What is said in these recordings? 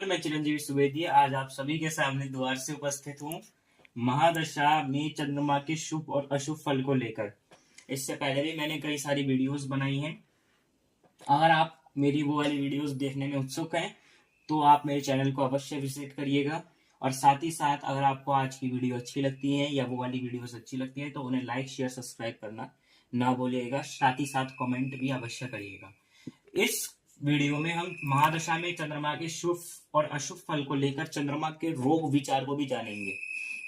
मैं चिरंजीवी सुवेदी आज आप सभी के सामने द्वार से उपस्थित हूँ महादशा में चंद्रमा के शुभ और अशुभ फल को लेकर। इससे पहले भी मैंने कई सारी वीडियोस बनाई हैं। अगर आप मेरी वो वाली वीडियोस देखने में उत्सुक हैं तो आप मेरे चैनल को अवश्य विजिट करिएगा। और साथ ही साथ अगर आपको आज की वीडियो अच्छी लगती है या वो वाली वीडियोस अच्छी लगती है तो उन्हें लाइक शेयर सब्सक्राइब करना ना भूलिएगा। साथ ही साथ कमेंट भी अवश्य करिएगा। इस वीडियो में हम महादशा में चंद्रमा के शुभ और अशुभ फल को लेकर चंद्रमा के रोग विचार को भी जानेंगे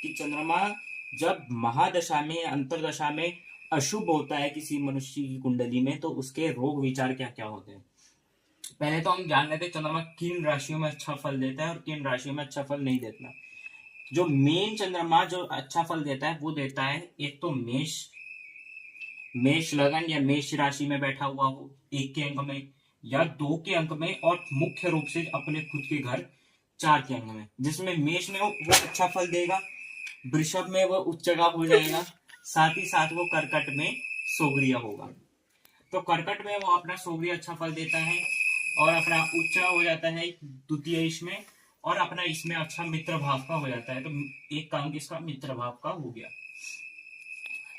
कि चंद्रमा जब महादशा में अंतरदशा में अशुभ होता है किसी मनुष्य की कुंडली में तो उसके रोग विचार क्या क्या होते हैं। पहले तो हम जान लेते हैं चंद्रमा किन राशियों में अच्छा फल देता है और किन राशियों में अच्छा फल नहीं देता। जो मेन चंद्रमा जो अच्छा फल देता है वो देता है एक तो मेष लगन या मेष राशि में बैठा हुआ हो 1 के अंक में या 2 के अंक में और मुख्य रूप से अपने खुद के घर 4 के अंक में। जिसमें मेष में वो अच्छा फल देगा, वृषभ में वो उच्चगा हो जाएगा, साथ ही साथ वो कर्कट में सोगरिया होगा। तो कर्कट में वो अपना सोगरिया अच्छा फल देता है और अपना उच्च हो जाता है द्वितीय में और अपना इसमें अच्छा मित्र भाव का हो जाता है। तो एक काम इसका मित्र भाव का हो गया।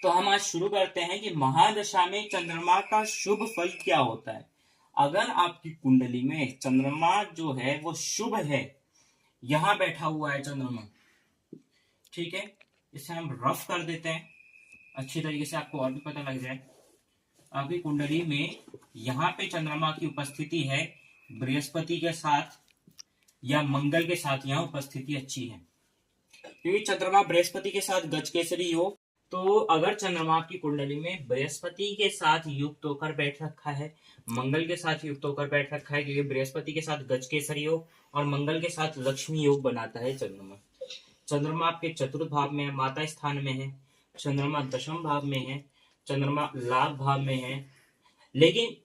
तो हम आज शुरू करते हैं कि महादशा में चंद्रमा का शुभ फल क्या होता है। अगर आपकी कुंडली में चंद्रमा जो है वो शुभ है, यहां बैठा हुआ है चंद्रमा, ठीक है, इसे हम रफ कर देते हैं अच्छी तरीके से आपको और भी पता लग जाए। आपकी कुंडली में यहाँ पे चंद्रमा की उपस्थिति है बृहस्पति के साथ या मंगल के साथ, यहाँ उपस्थिति अच्छी है क्योंकि चंद्रमा बृहस्पति के साथ गज केसरी हो। तो अगर चंद्रमा की कुंडली में बृहस्पति के साथ युक्त होकर बैठ रखा है, मंगल के साथ युक्त होकर बैठ रखा है क्योंकि बृहस्पति के साथ गज केसरी योग और मंगल के साथ लक्ष्मी योग बनाता है चंद्रमा। चंद्रमा आपके चतुर्थ भाव में है, माता स्थान में है, चंद्रमा दशम भाव में है, चंद्रमा लाभ भाव में है। लेकिन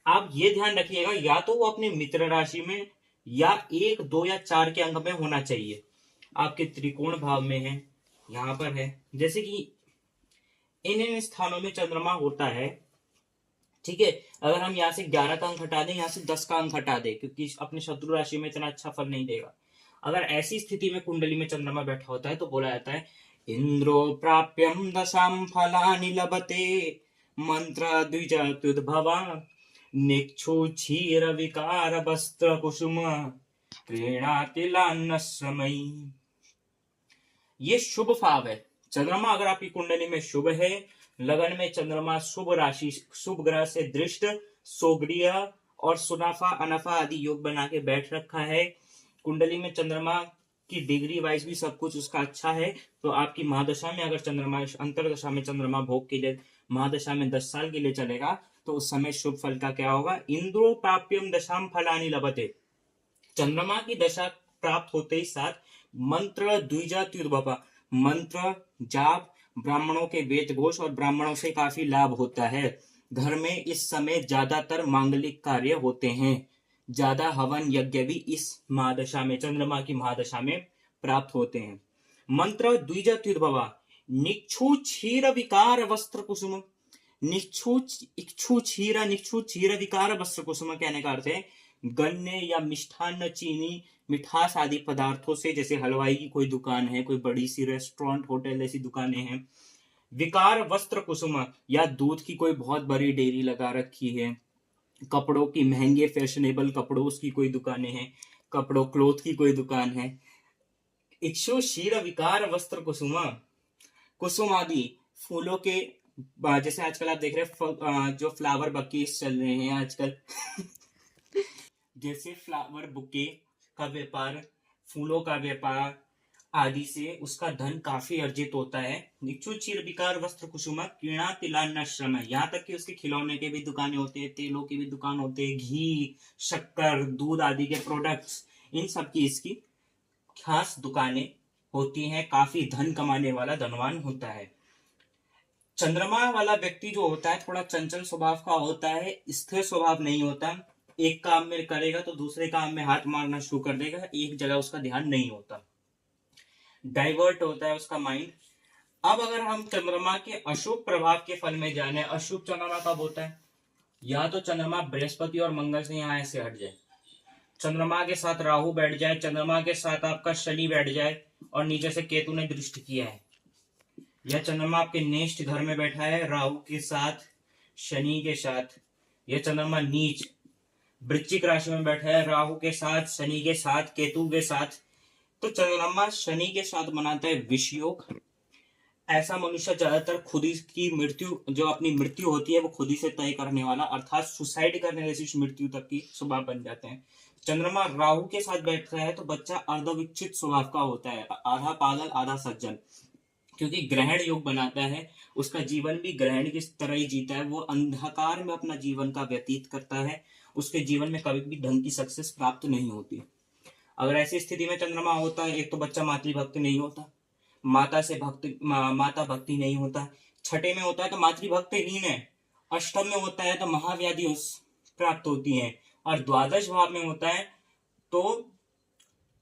आप ये ध्यान रखिएगा या तो वो अपने मित्र राशि में या 1, 2 या 4 के अंक में होना चाहिए। आपके त्रिकोण भाव में है, यहाँ पर है, जैसे कि इन स्थानों में चंद्रमा होता है, ठीक है। अगर हम यहाँ से 11 का अंक हटा दें, यहाँ से 10 का अंक हटा दें क्योंकि अपने शत्रु राशि में इतना अच्छा फल नहीं देगा। अगर ऐसी स्थिति में कुंडली में चंद्रमा बैठा होता है तो बोला जाता है इंद्रो प्राप्यम दशाम फलानि लभते मंत्र द्विजत्युद्भवा निक्षु क्षीर विकार वस्त्र कुसुम क्रीणातिलान्नस्मयी। ये शुभ भाव है। चंद्रमा अगर आपकी कुंडली में शुभ है, लगन में चंद्रमा शुभ राशि शुभ ग्रह से दृष्ट सोगरिया और सुनाफा अनफा आदि योग बना के बैठ रखा है, कुंडली में चंद्रमा की डिग्री वाइज भी सब कुछ उसका अच्छा है, तो आपकी महादशा में अगर चंद्रमा अंतरदशा में चंद्रमा भोग के लिए महादशा में 10 साल के लिए चलेगा तो उस समय शुभ फल का क्या होगा। इंद्रो प्राप्यम दशाम फलानि लभते, चंद्रमा की दशा प्राप्त होते ही साथ मंत्र द्विजात्युर्भवा, मंत्र जाप, ब्राह्मणों के वेद घोष और ब्राह्मणों से काफी लाभ होता है। घर में इस समय ज्यादातर मांगलिक कार्य होते हैं, ज्यादा हवन यज्ञ भी इस महादशा में चंद्रमा की महादशा में प्राप्त होते हैं। मंत्र द्विजात्युर्भवा, निक्षु क्षीर विकार वस्त्र कुसुम, निक्षु क्षीर विकार वस्त्र कुसुम कहने का अर्थ है गन्ने या मिष्ठान्न चीनी मिठास आदि पदार्थों से, जैसे हलवाई की कोई दुकान है, कोई बड़ी सी रेस्टोरेंट होटल ऐसी दुकानें हैं, विकार वस्त्र कुसुम या दूध की कोई बहुत बड़ी डेयरी लगा रखी है, कपड़ों की महंगे फैशनेबल कपड़ों की कोई दुकानें हैं, कपड़ों क्लोथ की कोई दुकान है, इक्षु क्षीर विकार वस्त्र कुसुम, कुसुम आदि फूलों के, जैसे आजकल आप देख रहे हैं जो फ्लावर बकीज चल रहे हैं आजकल जैसे फ्लावर बुके का व्यापार, फूलों का व्यापार आदि से उसका धन काफी अर्जित होता है। निक्षु क्षीर विकार वस्त्र कुसुम क्रीणा तिलान्नश्रम, यहाँ तक कि उसके खिलौने के भी दुकानें होते हैं, तेलों की भी दुकान होते हैं, घी शक्कर दूध आदि के प्रोडक्ट्स, इन सब की इसकी खास दुकानें होती हैं। काफी धन कमाने वाला धनवान होता है। चंद्रमा वाला व्यक्ति जो होता है थोड़ा चंचल स्वभाव का होता है, स्थिर स्वभाव नहीं होता, एक काम में करेगा तो दूसरे काम में हाथ मारना शुरू कर देगा, एक जगह उसका ध्यान नहीं होता, डाइवर्ट होता है उसका माइंड। अब अगर हम चंद्रमा के अशुभ प्रभाव के फल में जाने, अशुभ चंद्रमा कब होता है, या तो चंद्रमा बृहस्पति और मंगल से यहाँ ऐसे हट जाए, चंद्रमा के साथ राहु बैठ जाए, चंद्रमा के साथ आपका शनि बैठ जाए और नीचे से केतु ने दृष्टि किया है, यह चंद्रमा आपके नेक्स्ट घर में बैठा है राहु के साथ शनि के साथ, यह चंद्रमा नीच वृश्चिक राशि में बैठा है राहु के साथ शनि के साथ केतु के साथ। तो चंद्रमा शनि के साथ बनाता है विष योग। ऐसा मनुष्य ज्यादातर खुद ही की मृत्यु, जो अपनी मृत्यु होती है वो खुद ही से तय करने वाला, अर्थात सुसाइड करने जैसी मृत्यु तक की स्वभाव बन जाते हैं। चंद्रमा राहु के साथ बैठता है तो बच्चा अर्धविकसित स्वभाव का होता है, आधा पागल आधा सज्जन, क्योंकि ग्रहण योग बनाता है। उसका जीवन भी ग्रहण की तरह ही जीता है, वो अंधकार में अपना जीवन का व्यतीत करता है, उसके जीवन में कभी भी ढंग की सक्सेस प्राप्त नहीं होती। अगर ऐसी स्थिति में चंद्रमा होता है, एक तो बच्चा मातृभक्ति नहीं होता, माता भक्ति नहीं होता, छठे में होता है तो मातृभक्तिहीन है, अष्टम में होता है तो महाव्याधि प्राप्त होती है, और द्वादश भाव में होता है तो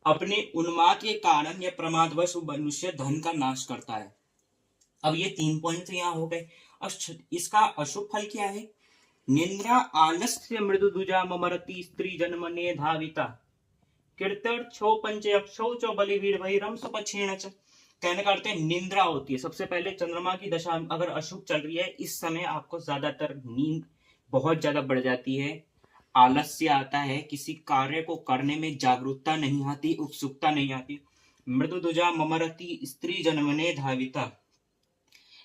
अपने उन्माद के कारण या प्रमादवश मनुष्य धन का नाश करता है। अब ये 3 पॉइंट यहाँ हो गए। इसका अशुभ फल क्या है? निंद्रा आलस्य मृदु दुजा ममरति स्त्री जन्मने धाविता कीर्तर्क्षो पंचयक्षो चो बलिवीर भैरम सपक्षेण च। कहने का अर्थ है निंद्रा होती है। सबसे पहले चंद्रमा की दशा अगर अशुभ चल रही है, इस समय आपको ज्यादातर नींद बहुत ज्यादा बढ़ जाती है, आलस्य आता है, किसी कार्य को करने में जागरूकता नहीं आती, उत्सुकता नहीं आती। मृदु दुजा ममरति स्त्री जन्मने धाविता,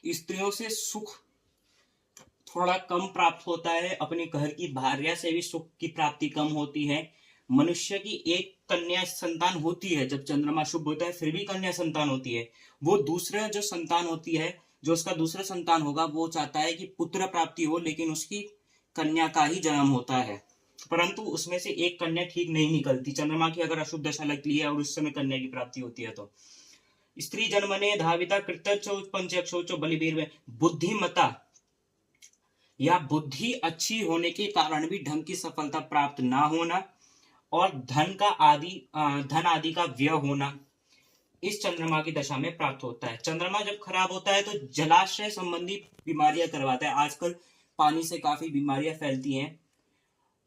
स्त्रियों से सुख थोड़ा कम प्राप्त होता है, अपने घर की भार्या से भी सुख की प्राप्ति कम होती है। मनुष्य की एक कन्या संतान होती है, जब चंद्रमा शुभ होता है फिर भी कन्या संतान होती है। वो दूसरा जो संतान होती है, जो उसका दूसरा संतान होगा, वो चाहता है कि पुत्र प्राप्ति हो, लेकिन उसकी कन्या का ही जन्म होता है, परंतु उसमें से एक कन्या ठीक नहीं निकलती। चंद्रमा की अगर अशुभ दशा लगती है और उस समय कन्या की प्राप्ति होती है तो स्त्री जन्मने धाविता कृतचो पंचक्षोचो बलिवीर में बुद्धिमता या बुद्धि अच्छी होने के कारण भी ढंग की सफलता प्राप्त ना होना और धन आदि का व्यय होना इस चंद्रमा की दशा में प्राप्त होता है। चंद्रमा जब खराब होता है तो जलाशय संबंधी बीमारियां करवाता है। आजकल पानी से काफी बीमारियां फैलती हैं,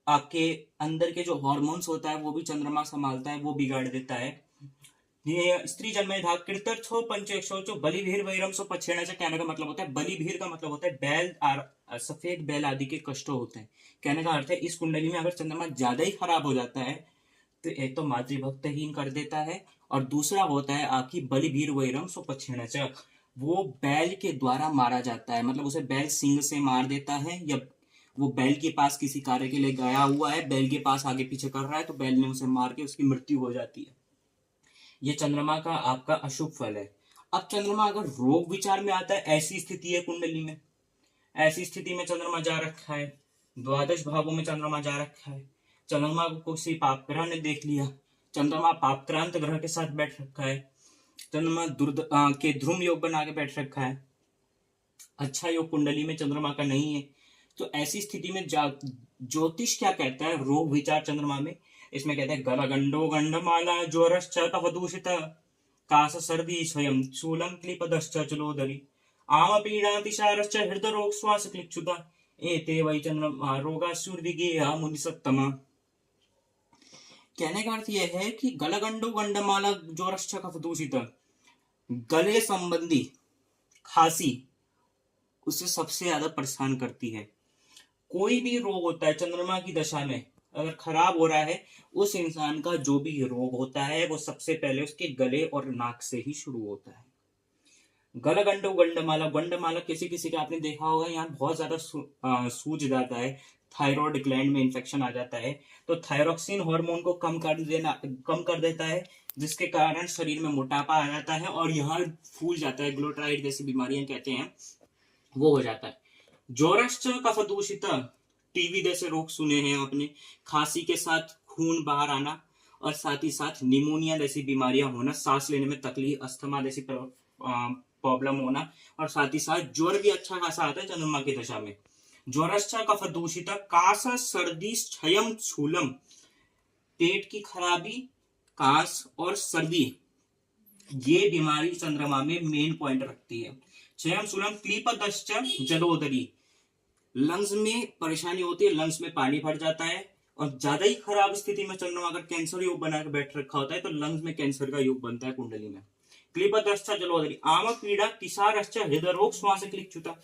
आपके अंदर के जो हॉर्मोन्स होता है वो भी चंद्रमा संभालता है, वो बिगाड़ देता है। ये स्त्री जन्मे धाग कीर्तर्क्षो पंचेक्षो बलिभीर वैरम सो पक्षेण से, कहने का मतलब होता है बलिभीर का मतलब होता है बैल और सफेद बैल आदि के कष्ट होते हैं। कहने का अर्थ है इस कुंडली में अगर चंद्रमा ज्यादा ही खराब हो जाता है तो एक तो मातृभक्तहीन कर देता है, और दूसरा होता है आपकी बलिभीर वैरम सो पक्षेण से, वो बैल के द्वारा मारा जाता है, मतलब उसे बैल सिंह से मार देता है, या वो बैल के पास किसी कार्य के लिए गया हुआ है, बैल के पास आगे पीछे कर रहा है तो बैल ने उसे मार के उसकी मृत्यु हो जाती है। ये चंद्रमा का आपका अशुभ फल है। अब चंद्रमा अगर रोग विचार में आता है, ऐसी स्थिति है कुंडली में, ऐसी स्थिति में चंद्रमा जा रखा है, द्वादश भावों में चंद्रमा जा रखा है, चंद्रमा को किसी पाप ग्रह ने देख लिया, चंद्रमा पापक्रांत ग्रह के साथ बैठ रखा है, चंद्रमा के ध्रुम योग बना के बैठ रखा है, अच्छा योग कुंडली में चंद्रमा का नहीं है, तो ऐसी स्थिति में ज्योतिष क्या कहता है रोग विचार चंद्रमा में? इसमें कहते हैं गलगंडो गंडमाला ज्वरश्च तपदूषित कास सर्दी स्वयं शूलम क्लिपदश्च चलोदरी आम पीड़ातिशारश्च हृदय रोग श्वास क्लिक्षुता एते वै चंद्रमा रोगा सूर्यविगेहा मुनिसत्तमा। कहने का अर्थ यह है कि गलगंडो गंडमाला ज्वरश्च कफदूषित, गले संबंधी खांसी उसे सबसे ज्यादा परेशान करती है। कोई भी रोग होता है चंद्रमा की दशा में अगर खराब हो रहा है, उस इंसान का जो भी रोग होता है वो सबसे पहले उसके गले और नाक से ही शुरू होता है। गलगंडो गंडमाला, गंडमाला किसी किसी का आपने देखा होगा, यहाँ बहुत ज्यादा सूज जाता है, थायराइड ग्लैंड में इंफेक्शन आ जाता है, तो थायरोक्सिन हार्मोन को कम कर देता है, जिसके कारण शरीर में मोटापा आ जाता है और यहाँ फूल जाता है, ग्लोटाइड जैसी बीमारियां कहते हैं वो हो जाता है। ज्वरश्च कफदूषित, टीबी जैसे रोग सुने हैं आपने, खांसी के साथ खून बाहर आना और साथ ही साथ निमोनिया जैसी बीमारियां होना, सांस लेने में तकलीफ, अस्थमा जैसी प्रॉब्लम होना, और साथ ही साथ ज्वर भी अच्छा खासा आता है चंद्रमा की दशा में। ज्वरश्च कफदूषित कास सर्दी क्षयम शूलम, पेट की खराबी, कास और सर्दी, ये बीमारी चंद्रमा में मेन पॉइंट रखती है। क्षयम शूलम क्लीपदश्च जलोदरी, लंग्स में परेशानी होती है, लंग्स में पानी भर जाता है, और ज्यादा ही खराब स्थिति में चंद्रमा अगर कैंसर योग बना के बैठ रखा होता है तो लंग्स में कैंसर का योग बनता है कुंडली में। क्लिपदश्च जलोदरी आम पीड़ा तिसारश्च हृदय रोग श्वास क्लिच्युता।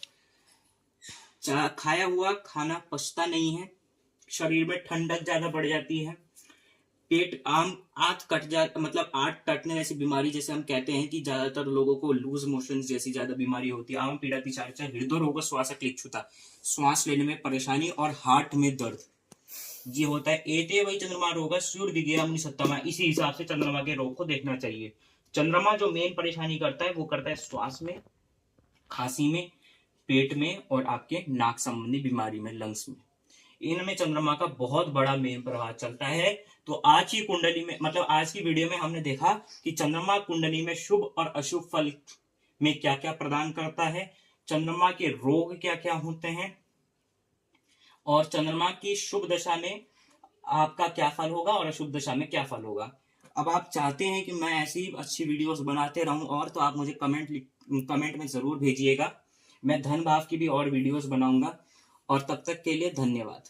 खाया हुआ खाना पचता नहीं है, शरीर में ठंडक ज्यादा बढ़ जाती है, पेट आम आंत कट जा मतलब आंत कटने जैसी बीमारी जैसे हम कहते हैं कि ज्यादातर लोगों को लूज मोशन जैसी ज्यादा बीमारी होती है। आम पीड़ा तिसारश्च हृदय रोग श्वास क्लिच्युता, श्वास लेने में परेशानी और हार्ट में दर्द ये होता है। एते वही चंद्रमा रोग सूर्य विज्ञा मुनि सत्तमा, इसी हिसाब से चंद्रमा के रोग को देखना चाहिए। चंद्रमा जो मेन परेशानी करता है वो करता है श्वास में, खांसी में, पेट में और आपके नाक संबंधी बीमारी में, लंग्स में। इनमें चंद्रमा का बहुत बड़ा मेन प्रभाव चलता है। तो आज की कुंडली में मतलब आज की वीडियो में हमने देखा कि चंद्रमा कुंडली में शुभ और अशुभ फल में क्या क्या प्रदान करता है, चंद्रमा के रोग क्या क्या होते हैं और चंद्रमा की शुभ दशा में आपका क्या फल होगा और अशुभ दशा में क्या फल होगा। अब आप चाहते हैं कि मैं ऐसी अच्छी वीडियोस बनाते रहूं और तो आप मुझे कमेंट में जरूर भेजिएगा। मैं धन भाव की भी और वीडियोस बनाऊंगा और तब तक के लिए धन्यवाद।